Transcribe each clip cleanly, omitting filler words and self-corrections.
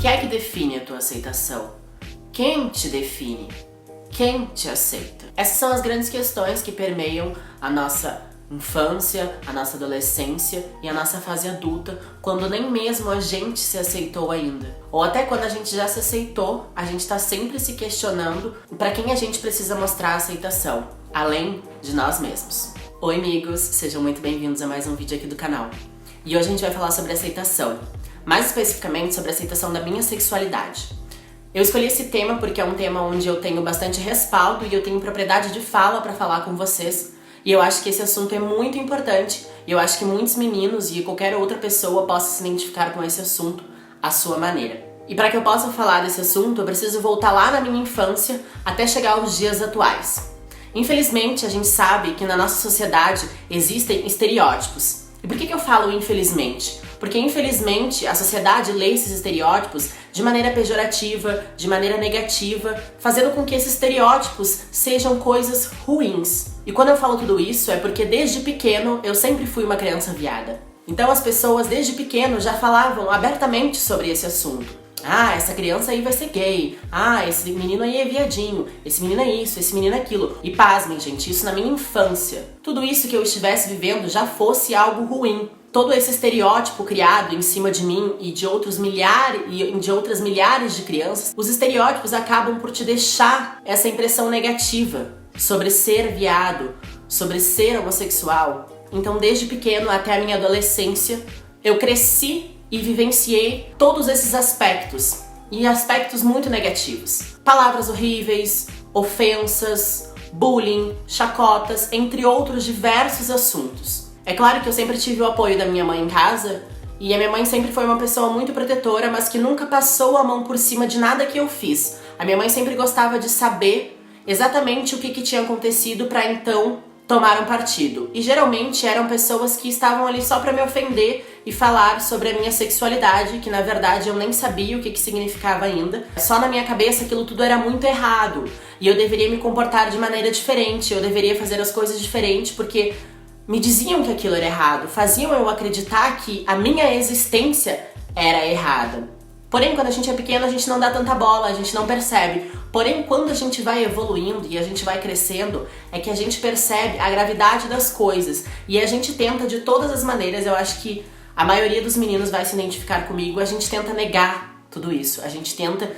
que é que define a tua aceitação? Quem te define? Quem te aceita? Essas são as grandes questões que permeiam a nossa infância, a nossa adolescência e a nossa fase adulta, quando nem mesmo a gente se aceitou ainda. Ou até quando a gente já se aceitou, a gente tá sempre se questionando para quem a gente precisa mostrar a aceitação, além de nós mesmos. Oi amigos, sejam muito bem-vindos a mais um vídeo aqui do canal. E hoje a gente vai falar sobre aceitação, mais especificamente sobre a aceitação da minha sexualidade. Eu escolhi esse tema porque é um tema onde eu tenho bastante respaldo e eu tenho propriedade de fala para falar com vocês. E eu acho que esse assunto é muito importante e eu acho que muitos meninos e qualquer outra pessoa possa se identificar com esse assunto à sua maneira. E para que eu possa falar desse assunto, eu preciso voltar lá na minha infância até chegar aos dias atuais. Infelizmente, a gente sabe que na nossa sociedade existem estereótipos. E por que eu falo infelizmente? Porque infelizmente a sociedade lê esses estereótipos de maneira pejorativa, de maneira negativa, fazendo com que esses estereótipos sejam coisas ruins. E quando eu falo tudo isso é porque desde pequeno eu sempre fui uma criança viada. Então as pessoas desde pequeno já falavam abertamente sobre esse assunto. Ah, essa criança aí vai ser gay. Ah, esse menino aí é viadinho. Esse menino é isso, esse menino é aquilo. E pasmem, gente, isso na minha infância. Tudo isso que eu estivesse vivendo já fosse algo ruim. Todo esse estereótipo criado em cima de mim e de outras milhares de crianças, os estereótipos acabam por te deixar essa impressão negativa sobre ser viado, sobre ser homossexual. Então, desde pequeno até a minha adolescência, eu cresci e vivenciei todos esses aspectos, e aspectos muito negativos. Palavras horríveis, ofensas, bullying, chacotas, entre outros diversos assuntos. É claro que eu sempre tive o apoio da minha mãe em casa, e a minha mãe sempre foi uma pessoa muito protetora, mas que nunca passou a mão por cima de nada que eu fiz. A minha mãe sempre gostava de saber exatamente o que tinha acontecido para então tomar um partido. E geralmente eram pessoas que estavam ali só para me ofender e falar sobre a minha sexualidade, que na verdade eu nem sabia o que significava ainda. Só na minha cabeça aquilo tudo era muito errado e eu deveria me comportar de maneira diferente, eu deveria fazer as coisas diferentes porque me diziam que aquilo era errado, faziam eu acreditar que a minha existência era errada. Porém, quando a gente é pequeno, a gente não dá tanta bola, a gente não percebe. Porém, quando a gente vai evoluindo e a gente vai crescendo, é que a gente percebe a gravidade das coisas. E a gente tenta de todas as maneiras, eu acho que a maioria dos meninos vai se identificar comigo, a gente tenta negar tudo isso. A gente tenta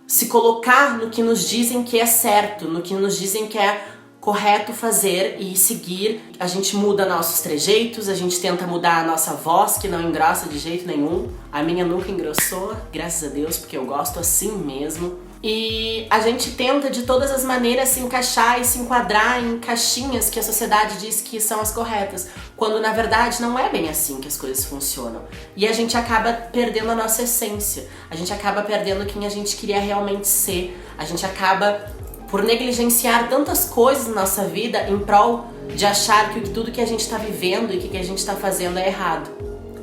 se colocar no que nos dizem que é certo, no que nos dizem que é correto fazer e seguir. A gente muda nossos trejeitos, a gente tenta mudar a nossa voz, que não engrossa de jeito nenhum. A minha nunca engrossou, graças a Deus, porque eu gosto assim mesmo. E a gente tenta de todas as maneiras se encaixar e se enquadrar em caixinhas que a sociedade diz que são as corretas, quando na verdade não é bem assim que as coisas funcionam. E a gente acaba perdendo a nossa essência, a gente acaba perdendo quem a gente queria realmente ser, a gente acaba por negligenciar tantas coisas na nossa vida em prol de achar que tudo que a gente está vivendo e que a gente está fazendo é errado,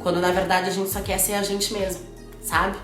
quando na verdade a gente só quer ser a gente mesmo, sabe?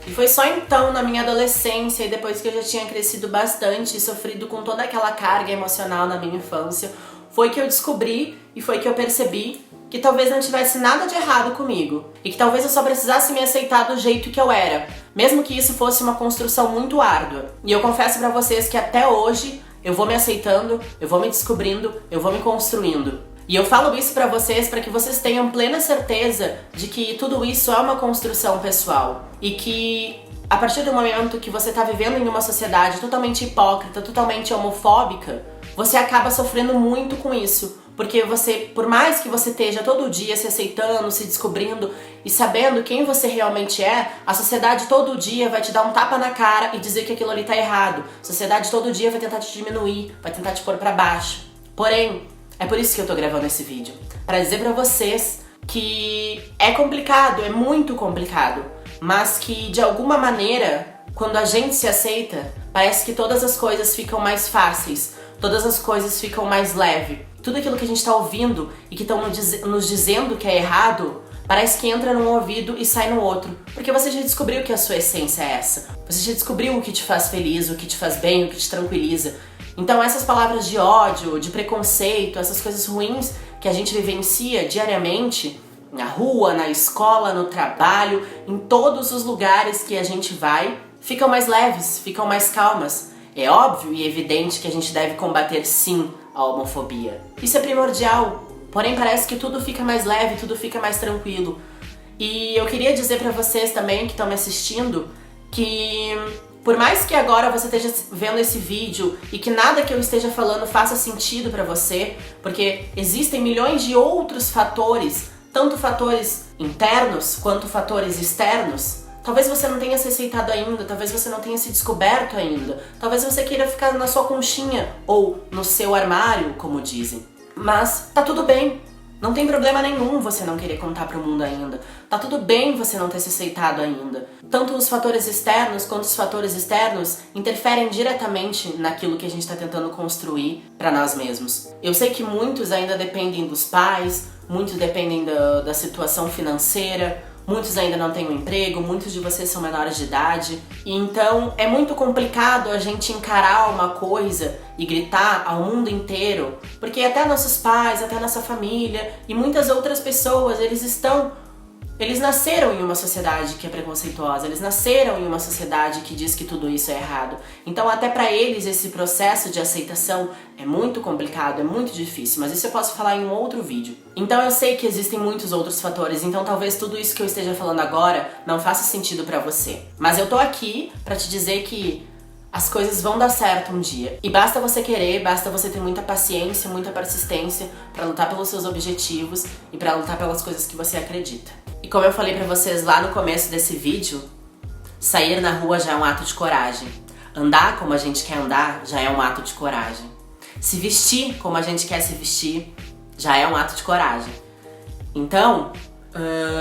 E foi só então, na minha adolescência, e depois que eu já tinha crescido bastante e sofrido com toda aquela carga emocional na minha infância, foi que eu descobri e foi que eu percebi que talvez não tivesse nada de errado comigo. E que talvez eu só precisasse me aceitar do jeito que eu era, mesmo que isso fosse uma construção muito árdua. E eu confesso pra vocês que até hoje eu vou me aceitando, eu vou me descobrindo, eu vou me construindo. E eu falo isso pra vocês para que vocês tenham plena certeza de que tudo isso é uma construção pessoal. E que a partir do momento que você tá vivendo em uma sociedade totalmente hipócrita, totalmente homofóbica, você acaba sofrendo muito com isso. Porque você, por mais que você esteja todo dia se aceitando, se descobrindo e sabendo quem você realmente é, a sociedade todo dia vai te dar um tapa na cara e dizer que aquilo ali tá errado. A sociedade todo dia vai tentar te diminuir, vai tentar te pôr pra baixo. Porém, é por isso que eu tô gravando esse vídeo, pra dizer pra vocês que é complicado, é muito complicado, mas que de alguma maneira, quando a gente se aceita, parece que todas as coisas ficam mais fáceis, todas as coisas ficam mais leves. Tudo aquilo que a gente tá ouvindo e que estão nos dizendo que é errado, parece que entra num ouvido e sai no outro. Porque você já descobriu que a sua essência é essa. Você já descobriu o que te faz feliz, o que te faz bem, o que te tranquiliza. Então essas palavras de ódio, de preconceito, essas coisas ruins que a gente vivencia diariamente, na rua, na escola, no trabalho, em todos os lugares que a gente vai, ficam mais leves, ficam mais calmas. É óbvio e evidente que a gente deve combater sim a homofobia. Isso é primordial, porém parece que tudo fica mais leve, tudo fica mais tranquilo. E eu queria dizer pra vocês também que estão me assistindo que por mais que agora você esteja vendo esse vídeo e que nada que eu esteja falando faça sentido pra você, porque existem milhões de outros fatores, tanto fatores internos quanto fatores externos, talvez você não tenha se aceitado ainda, talvez você não tenha se descoberto ainda, talvez você queira ficar na sua conchinha ou no seu armário, como dizem. Mas tá tudo bem. Não tem problema nenhum você não querer contar pro mundo ainda. Tá tudo bem você não ter se aceitado ainda. Tanto os fatores externos quanto os fatores externos interferem diretamente naquilo que a gente tá tentando construir pra nós mesmos. Eu sei que muitos ainda dependem dos pais, muitos dependem da situação financeira, muitos ainda não têm um emprego, muitos de vocês são menores de idade. E então é muito complicado a gente encarar uma coisa e gritar ao mundo inteiro, porque até nossos pais, até nossa família e muitas outras pessoas, eles nasceram em uma sociedade que é preconceituosa, eles nasceram em uma sociedade que diz que tudo isso é errado. Então até pra eles esse processo de aceitação é muito complicado, é muito difícil, mas isso eu posso falar em um outro vídeo. Então eu sei que existem muitos outros fatores, então talvez tudo isso que eu esteja falando agora não faça sentido pra você. Mas eu tô aqui pra te dizer que as coisas vão dar certo um dia. E basta você querer, basta você ter muita paciência, muita persistência pra lutar pelos seus objetivos e pra lutar pelas coisas que você acredita. E como eu falei pra vocês lá no começo desse vídeo, sair na rua já é um ato de coragem. Andar como a gente quer andar já é um ato de coragem. Se vestir como a gente quer se vestir já é um ato de coragem. Então,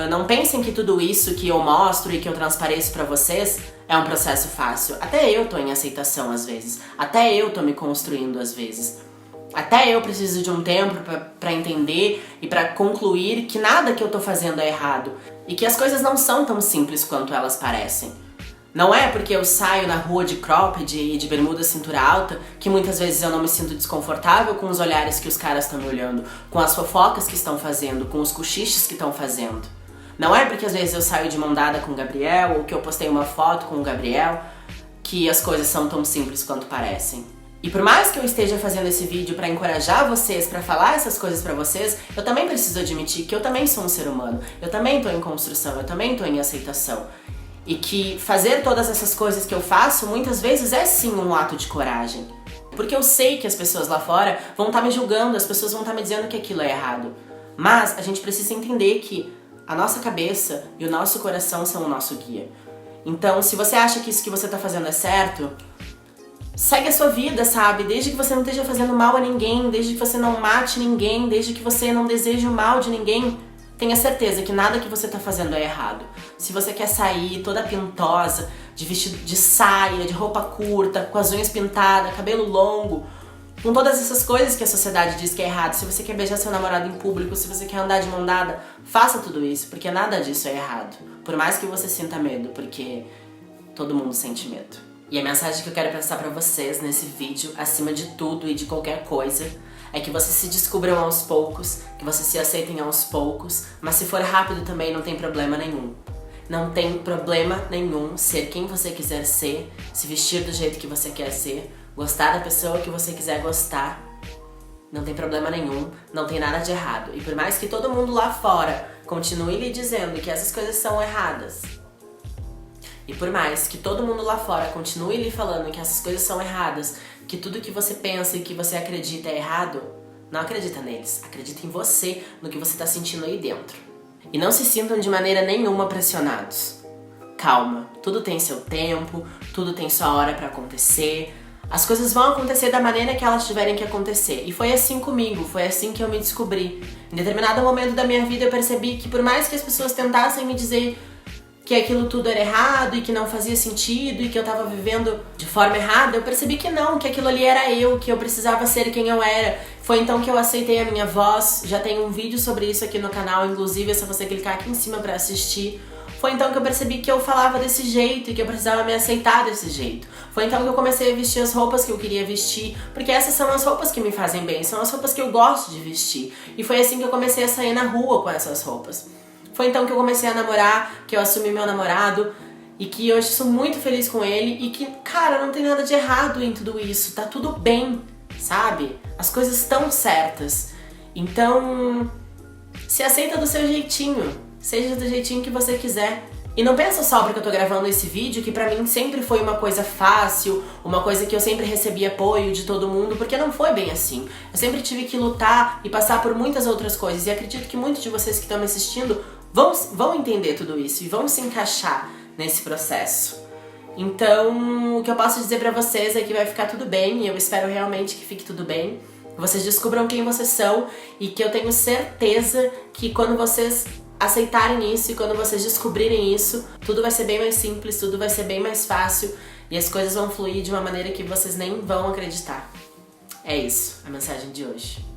não pensem que tudo isso que eu mostro e que eu transpareço pra vocês é um processo fácil. Até eu tô em aceitação às vezes. Até eu tô me construindo às vezes. Até eu preciso de um tempo pra entender e pra concluir que nada que eu tô fazendo é errado. E que as coisas não são tão simples quanto elas parecem. Não é porque eu saio na rua de cropped e de bermuda cintura alta que muitas vezes eu não me sinto desconfortável com os olhares que os caras estão me olhando, com as fofocas que estão fazendo, com os cochichos que estão fazendo. Não é porque às vezes eu saio de mão dada com o Gabriel ou que eu postei uma foto com o Gabriel que as coisas são tão simples quanto parecem. E por mais que eu esteja fazendo esse vídeo pra encorajar vocês, pra falar essas coisas pra vocês, eu também preciso admitir que eu também sou um ser humano, eu também tô em construção, eu também tô em aceitação. E que fazer todas essas coisas que eu faço muitas vezes é sim um ato de coragem. Porque eu sei que as pessoas lá fora vão estar me julgando, as pessoas vão estar me dizendo que aquilo é errado. Mas a gente precisa entender que a nossa cabeça e o nosso coração são o nosso guia. Então, se você acha que isso que você tá fazendo é certo, segue a sua vida, sabe? Desde que você não esteja fazendo mal a ninguém, desde que você não mate ninguém, desde que você não deseje o mal de ninguém, tenha certeza que nada que você tá fazendo é errado. Se você quer sair toda pintosa, de vestido de saia, de roupa curta, com as unhas pintadas, cabelo longo, com todas essas coisas que a sociedade diz que é errado, se você quer beijar seu namorado em público, se você quer andar de mão dada, faça tudo isso, porque nada disso é errado. Por mais que você sinta medo, porque todo mundo sente medo. E a mensagem que eu quero passar pra vocês nesse vídeo, acima de tudo e de qualquer coisa, é que vocês se descubram aos poucos, que vocês se aceitem aos poucos, mas se for rápido também não tem problema nenhum. Não tem problema nenhum ser quem você quiser ser, se vestir do jeito que você quer ser, gostar da pessoa que você quiser gostar. Não tem problema nenhum, não tem nada de errado. E por mais que todo mundo lá fora continue lhe dizendo que essas coisas são erradas, e por mais que todo mundo lá fora continue lhe falando que essas coisas são erradas, que tudo que você pensa e que você acredita é errado, não acredita neles. Acredita em você, no que você tá sentindo aí dentro. E não se sintam de maneira nenhuma pressionados. Calma, tudo tem seu tempo, tudo tem sua hora pra acontecer. As coisas vão acontecer da maneira que elas tiverem que acontecer. E foi assim comigo, foi assim que eu me descobri. Em determinado momento da minha vida eu percebi que por mais que as pessoas tentassem me dizer que aquilo tudo era errado e que não fazia sentido e que eu tava vivendo de forma errada, eu percebi que não, que aquilo ali era eu, que eu precisava ser quem eu era. Foi então que eu aceitei a minha voz, já tem um vídeo sobre isso aqui no canal, inclusive é só você clicar aqui em cima pra assistir. Foi então que eu percebi que eu falava desse jeito e que eu precisava me aceitar desse jeito. Foi então que eu comecei a vestir as roupas que eu queria vestir, porque essas são as roupas que me fazem bem, são as roupas que eu gosto de vestir. E foi assim que eu comecei a sair na rua com essas roupas. Foi então que eu comecei a namorar, que eu assumi meu namorado e que hoje sou muito feliz com ele e que, cara, não tem nada de errado em tudo isso, tá tudo bem, sabe? As coisas estão certas. Então, se aceita do seu jeitinho, seja do jeitinho que você quiser. E não pensa só porque eu tô gravando esse vídeo que pra mim sempre foi uma coisa fácil, uma coisa que eu sempre recebi apoio de todo mundo, porque não foi bem assim. Eu sempre tive que lutar e passar por muitas outras coisas, e acredito que muitos de vocês que estão me assistindo vão entender tudo isso e vão se encaixar nesse processo. Então, o que eu posso dizer pra vocês é que vai ficar tudo bem, e eu espero realmente que fique tudo bem. Que vocês descubram quem vocês são e que eu tenho certeza que quando vocês aceitarem isso e quando vocês descobrirem isso, tudo vai ser bem mais simples, tudo vai ser bem mais fácil e as coisas vão fluir de uma maneira que vocês nem vão acreditar. É isso, a mensagem de hoje.